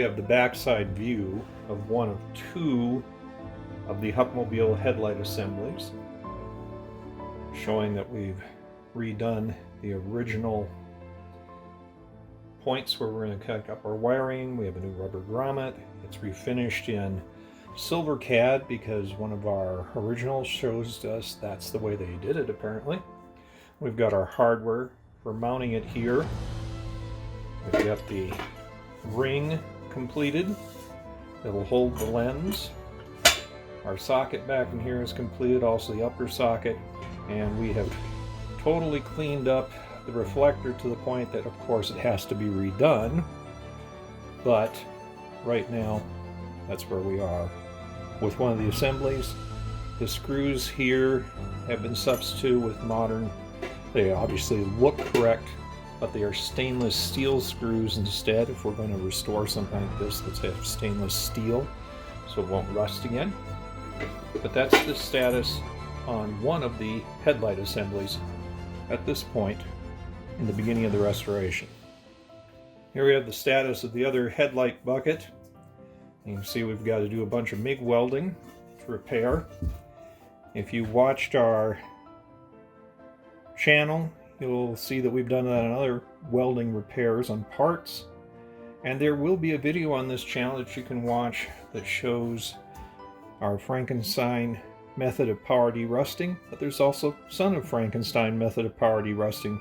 we have the backside view of one of two of the Hupmobile headlight assemblies, showing that we've redone the original points where we're going to cut up our wiring. We have a new rubber grommet. It's refinished in silver cad because one of our originals shows us that's the way they did it apparently. We've got our hardware for mounting it here. We've got the ring completed that'll hold the lens. Our socket back in here is completed, also the upper socket, and we have totally cleaned up the reflector to the point that of course it has to be redone, but right now that's where we are with one of the assemblies. The screws here have been substituted with modern, they obviously look correct, but they are stainless steel screws instead. If we're going to restore something like this, let's have stainless steel so it won't rust again. But that's the status on one of the headlight assemblies at this point in the beginning of the restoration. Here we have the status of the other headlight bucket. You can see we've got to do a bunch of MIG welding to repair. If you watched our channel, you'll see that we've done that on other welding repairs on parts. And there will be a video on this channel that you can watch that shows our Frankenstein method of power derusting, but there's also Son of Frankenstein method of power derusting,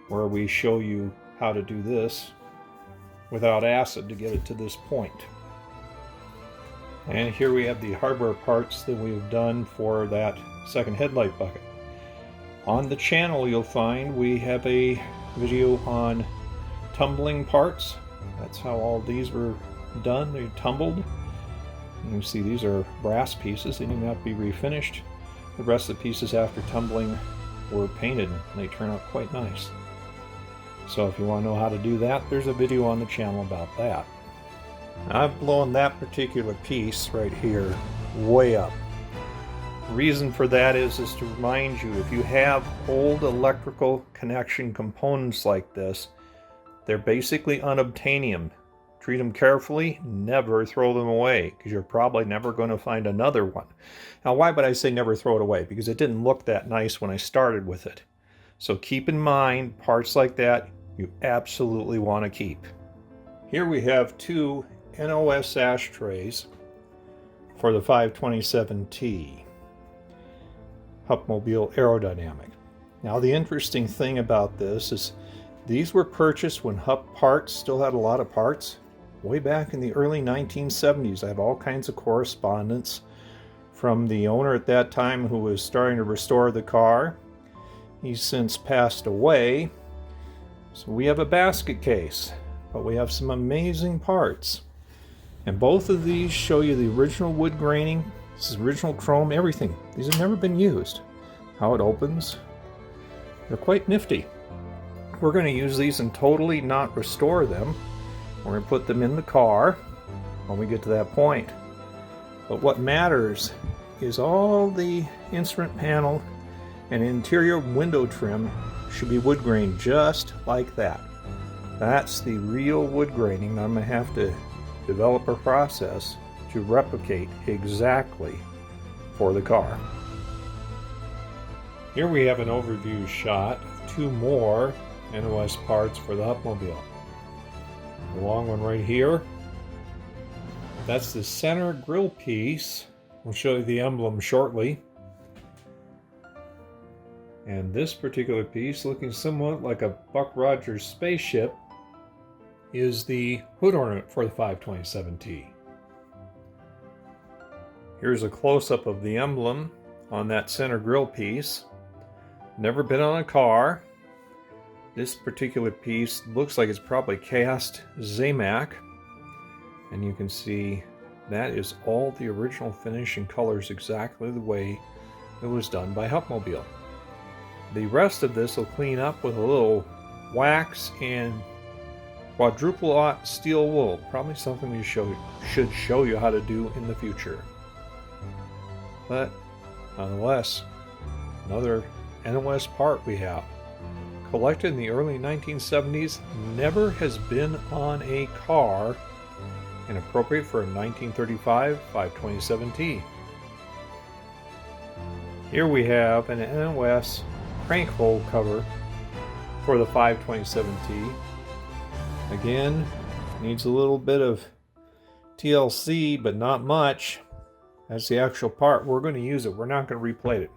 where we show you how to do this without acid to get it to this point. And here we have the hardware parts that we've done for that second headlight bucket. On the channel you'll find we have a video on tumbling parts. That's how all these were done. They tumbled. You can see these are brass pieces. They didn't have to be refinished. The rest of the pieces after tumbling were painted and they turn out quite nice. So if you want to know how to do that, there's a video on the channel about that. I've blown that particular piece right here way up. The reason for that is to remind you, if you have old electrical connection components like this, they're basically unobtainium. Treat them carefully, never throw them away, because you're probably never going to find another one. Now, why would I say never throw it away? Because it didn't look that nice when I started with it. So keep in mind, parts like that you absolutely want to keep. Here we have two NOS ashtrays for the 527T Hupmobile Aerodynamic. Now, the interesting thing about this is these were purchased when Hup Parts still had a lot of parts. Way back in the early 1970s, I have all kinds of correspondence from the owner at that time who was starting to restore the car. He's since passed away. So we have a basket case, but we have some amazing parts. And both of these show you the original wood graining. This is original chrome, everything. These have never been used. How it opens. They're quite nifty. We're going to use these and totally not restore them. We're going to put them in the car when we get to that point. But what matters is all the instrument panel and interior window trim should be wood grain just like that. That's the real wood graining. I'm going to have to develop a process to replicate exactly for the car. Here we have an overview shot of two more NOS parts for the Hupmobile. The long one right here, that's the center grille piece. We'll show you the emblem shortly. And this particular piece, looking somewhat like a Buck Rogers spaceship, is the hood ornament for the 527T. Here's a close-up of the emblem on that center grille piece. Never been on a car. This particular piece looks like it's probably cast Zamac, and you can see that is all the original finish and colors exactly the way it was done by Hupmobile. The rest of this will clean up with a little wax and quadruple aught steel wool, probably something we should show you how to do in the future. But nonetheless, another NOS part we have. Collected in the early 1970s, never has been on a car, and appropriate for a 1935 527T. Here we have an NOS crank hole cover for the 527T. Again, needs a little bit of TLC, but not much. That's the actual part. We're going to use it. We're not going to replate it.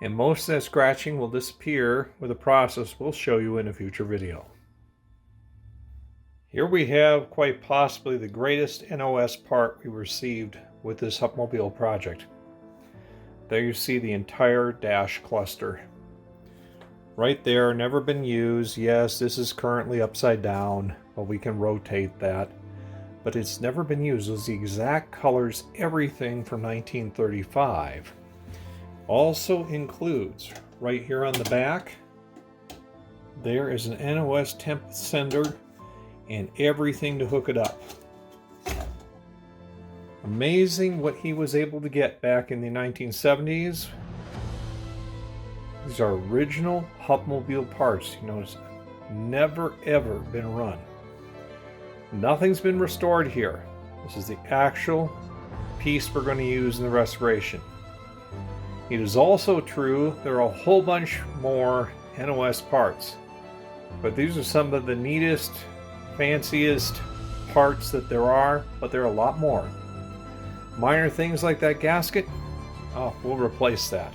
And most of that scratching will disappear with a process we'll show you in a future video. Here we have quite possibly the greatest NOS part we received with this Hupmobile project. There you see the entire dash cluster. Right there, never been used. Yes, this is currently upside down, but we can rotate that. But it's never been used. Those are the exact colors, everything from 1935. Also includes, right here on the back, there is an NOS temp sender and everything to hook it up. Amazing what he was able to get back in the 1970s. These are original Hupmobile parts. You notice, never ever been run. Nothing's been restored here. This is the actual piece we're going to use in the restoration. It is also true there are a whole bunch more NOS parts, but these are some of the neatest, fanciest parts that there are, but there are a lot more. Minor things like that gasket, oh, we'll replace that.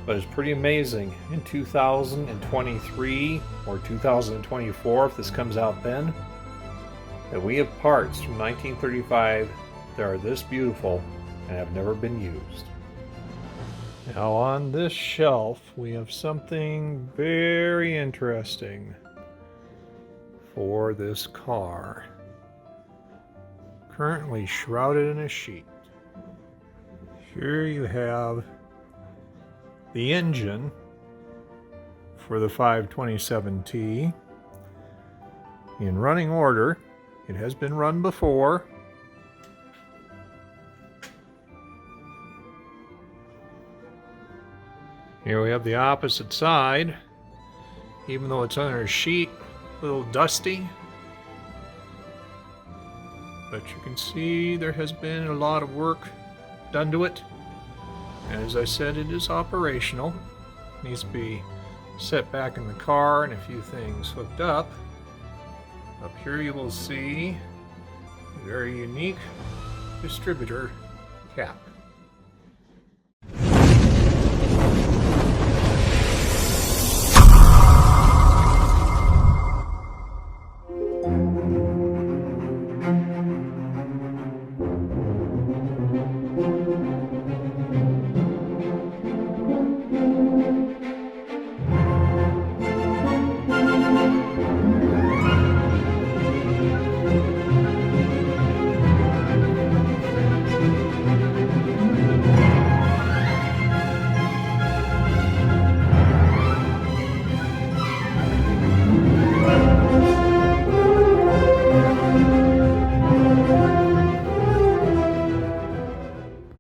But it's pretty amazing. In 2023 or 2024, if this comes out then, that we have parts from 1935 that are this beautiful and have never been used. Now on this shelf we have something very interesting for this car. Currently shrouded in a sheet. Here you have the engine for the 527T in running order. It has been run before. Here we have the opposite side. Even though it's under a sheet, a little dusty. But you can see there has been a lot of work done to it. And as I said, it is operational. It needs to be set back in the car and a few things hooked up. Up here you will see a very unique distributor cap.